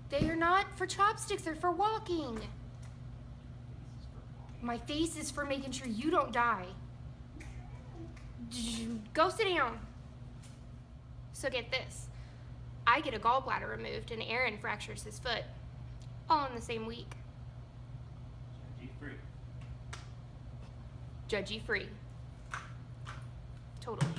They are not for chopsticks, they're for walking. My face is for making sure you don't die. Go sit down. So get this. I get a gallbladder removed and Aaron fractures his foot. All in the same week. Judgy-free. Judgy-free. Totally.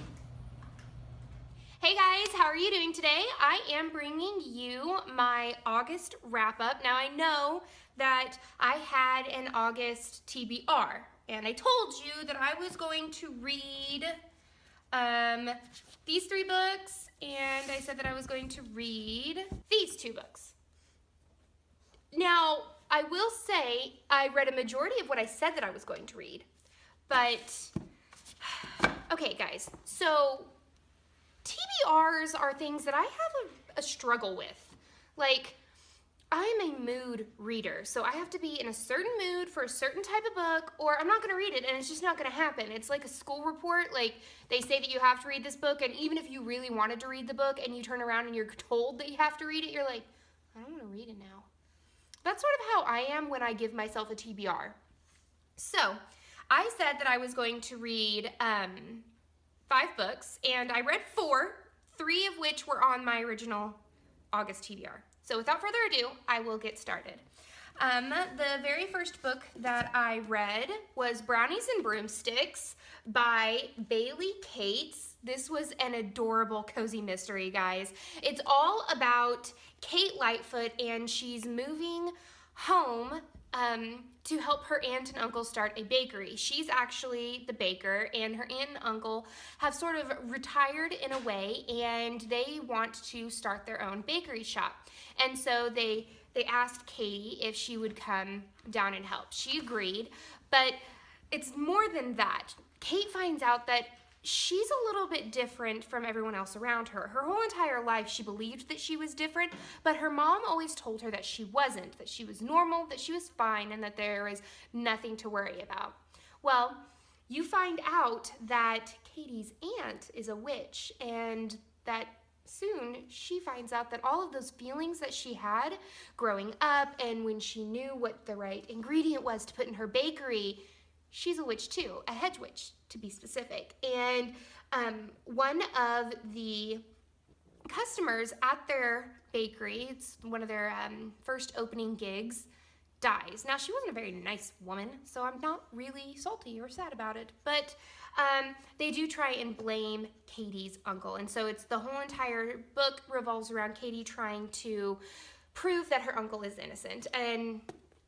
Hey guys, how are you doing today? I am bringing you my August wrap-up. Now I know that I had an August TBR, and I told you that I was going to read these 3 books, and I said that I was going to read these 2 books. Now, I will say I read a majority of what I said that I was going to read, but okay guys, so TBRs are things that I have a struggle with. Like, I'm a mood reader, so I have to be in a certain mood for a certain type of book, or I'm not going to read it, and it's just not going to happen. It's like a school report. Like, they say that you have to read this book, and even if you really wanted to read the book, and you turn around and you're told that you have to read it, you're like, I don't want to read it now. That's sort of how I am when I give myself a TBR. So, I said that I was going to read 5 books, and I read 4, 3 of which were on my original August TBR. So without further ado, I will get started. The very first book that I read was Brownies and Broomsticks by Bailey Cates. This was an adorable cozy mystery, guys. It's all about Kate Lightfoot, and she's moving home to help her aunt and uncle start a bakery. She's actually the baker, and her aunt and uncle have sort of retired in a way, and they want to start their own bakery shop. And so they asked Katie if she would come down and help. She agreed, but it's more than that. Kate finds out that she's a little bit different from everyone else around her. Her whole entire life, she believed that she was different, but her mom always told her that she wasn't, that she was normal, that she was fine, and that there was nothing to worry about. Well, you find out that Katie's aunt is a witch, and that soon she finds out that all of those feelings that she had growing up, and when she knew what the right ingredient was to put in her bakery, she's a witch too, a hedge witch to be specific. And one of the customers at their bakery, it's one of their first opening gigs, dies. Now, she wasn't a very nice woman, so I'm not really salty or sad about it, but they do try and blame Katie's uncle. And so it's the whole entire book revolves around Katie trying to prove that her uncle is innocent. And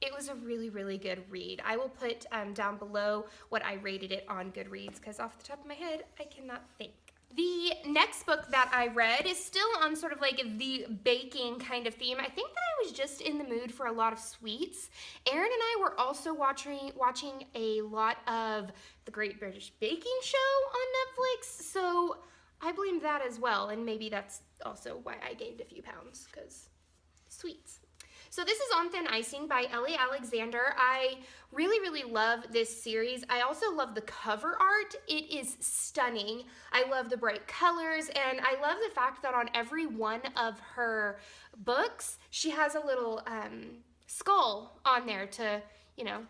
it was a really, really good read. I will put down below what I rated it on Goodreads, because off the top of my head, I cannot think. The next book that I read is still on sort of like the baking kind of theme. I think that I was just in the mood for a lot of sweets. Aaron and I were also watching a lot of The Great British Baking Show on Netflix, so I blamed that as well, and maybe that's also why I gained a few pounds, because sweets. So this is On Thin Icing by Ellie Alexander. I really, really love this series. I also love the cover art. It is stunning. I love the bright colors, and I love the fact that on every one of her books, she has a little skull on there to, you know,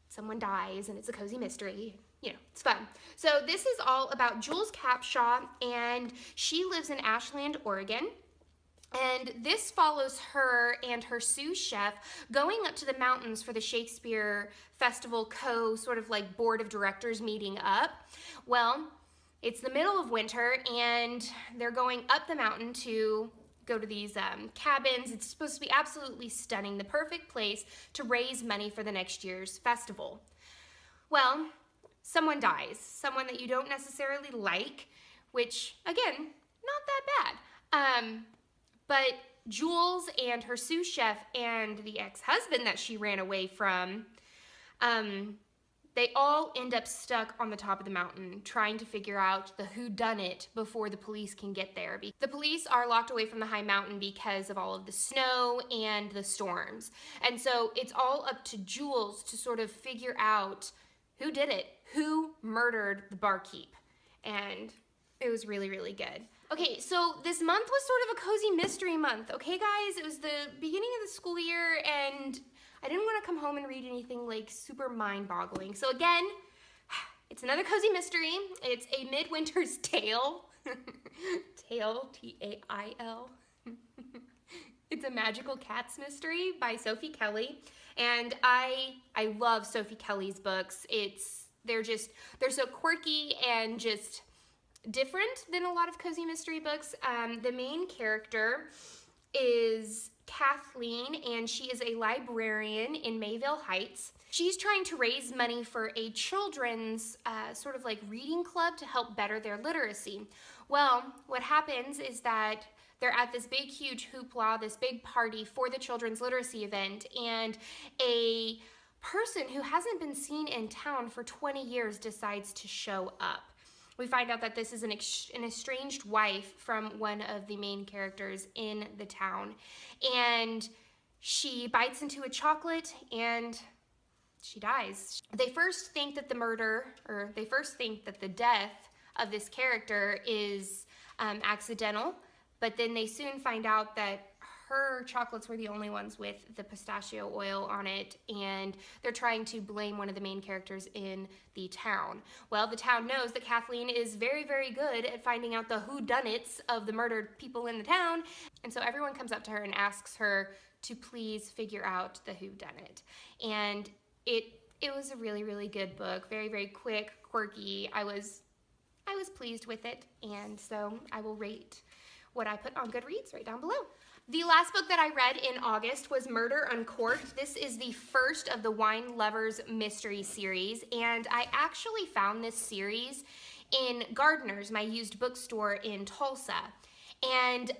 someone dies and it's a cozy mystery. You know, it's fun. So this is all about Jules Capshaw, and she lives in Ashland, Oregon. And this follows her and her sous chef going up to the mountains for the Shakespeare Festival sort of like board of directors meeting up. Well, it's the middle of winter, and they're going up the mountain to go to these cabins. It's supposed to be absolutely stunning, the perfect place to raise money for the next year's festival. Well, someone dies, someone that you don't necessarily like, which, again, not that bad. But Jules and her sous chef and the ex-husband that she ran away from, they all end up stuck on the top of the mountain trying to figure out the whodunit before the police can get there. The police are locked away from the high mountain because of all of the snow and the storms. And so it's all up to Jules to sort of figure out who did it, who murdered the barkeep. And it was really, really good. Okay, so this month was sort of a cozy mystery month, okay guys? It was the beginning of the school year and I didn't want to come home and read anything like super mind-boggling. So again, it's another cozy mystery. It's A Midwinter's Tale. Tale, T-A-I-L. It's a magical cats mystery by Sophie Kelly. And I love Sophie Kelly's books. They're so quirky and just different than a lot of cozy mystery books. The main character is Kathleen, and she is a librarian in Mayville Heights. She's trying to raise money for a children's sort of like reading club to help better their literacy. Well, what happens is that they're at this big, huge hoopla, this big party for the children's literacy event, and a person who hasn't been seen in town for 20 years decides to show up. We find out that this is an estranged wife from one of the main characters in the town. And she bites into a chocolate and she dies. They first think that the death of this character is accidental, but then they soon find out that her chocolates were the only ones with the pistachio oil on it, and they're trying to blame one of the main characters in the town. Well, the town knows that Kathleen is very, very good at finding out the whodunits of the murdered people in the town, and so everyone comes up to her and asks her to please figure out the whodunit. And it was a really, really good book, very, very quick, quirky. I was pleased with it, and so I will rate what I put on Goodreads right down below. The last book that I read in August was Murder Uncorked. This is the first of the Wine Lovers Mystery series, and I actually found this series in Gardner's, my used bookstore in Tulsa. And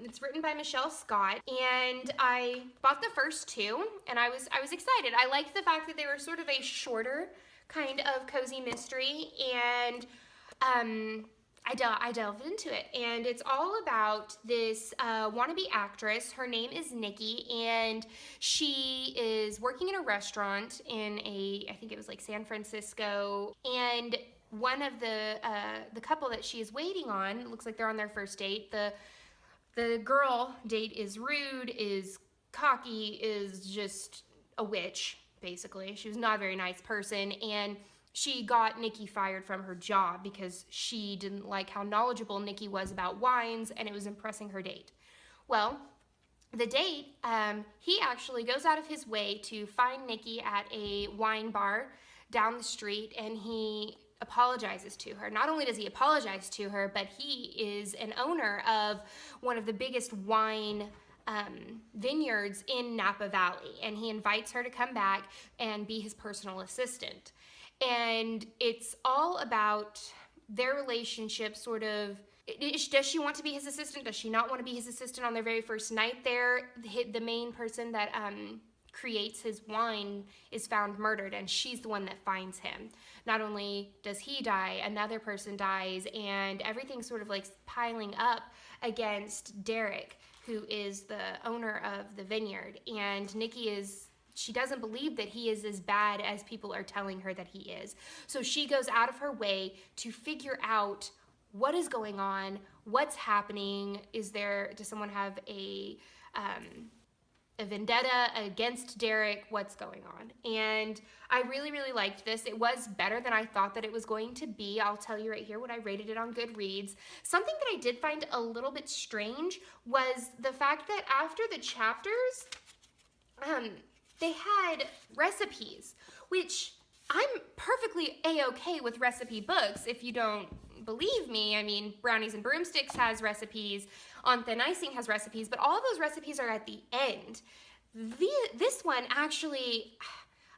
it's written by Michelle Scott, and I bought the first two, and I was excited. I liked the fact that they were sort of a shorter kind of cozy mystery, and I delved into it, and it's all about this wannabe actress. Her name is Nikki, and she is working in a restaurant in I think it was like San Francisco, and one of the couple that she is waiting on, looks like they're on their first date. The girl date is rude, is cocky, is just a witch, basically. She was not a very nice person, and she got Nikki fired from her job because she didn't like how knowledgeable Nikki was about wines, and it was impressing her date. Well, the date, he actually goes out of his way to find Nikki at a wine bar down the street, and he apologizes to her. Not only does he apologize to her, but he is an owner of one of the biggest wine vineyards in Napa Valley, and he invites her to come back and be his personal assistant. And it's all about their relationship, sort of. Does she want to be his assistant? Does she not want to be his assistant on their very first night there? The main person that creates his wine is found murdered, and she's the one that finds him. Not only does he die, another person dies, and everything's sort of like piling up against Derek, who is the owner of the vineyard. And Nikki she doesn't believe that he is as bad as people are telling her that he is. So she goes out of her way to figure out what is going on, what's happening. Does someone have a vendetta against Derek? What's going on? And I really, really liked this. It was better than I thought that it was going to be. I'll tell you right here what I rated it on Goodreads. Something that I did find a little bit strange was the fact that after the chapters, they had recipes, which I'm perfectly a-okay with recipe books. If you don't believe me, I mean, Brownies and Broomsticks has recipes, On Thin Icing has recipes, but all of those recipes are at the end. This one actually,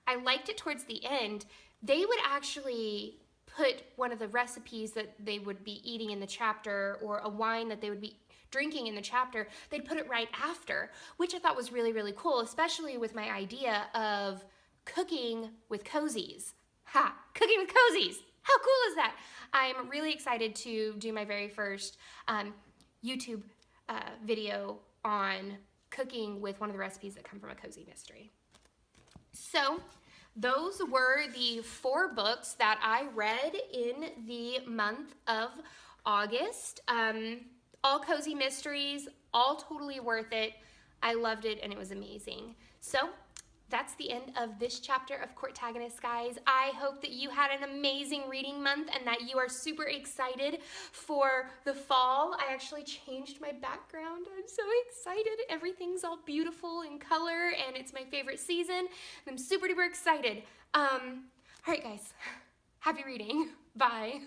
I liked it towards the end. They would actually put one of the recipes that they would be eating in the chapter, or a wine that they would be drinking in the chapter, they'd put it right after, which I thought was really, really cool, especially with my idea of cooking with cozies. Cooking with cozies! How cool is that? I'm really excited to do my very first YouTube video on cooking with one of the recipes that come from a cozy mystery. So those were the 4 books that I read in the month of August. All cozy mysteries, all totally worth it. I loved it and it was amazing. So that's the end of this chapter of Courtagonist, guys. I hope that you had an amazing reading month and that you are super excited for the fall. I actually changed my background. I'm so excited. Everything's all beautiful in color and it's my favorite season. I'm super duper excited. All right, guys. Happy reading. Bye.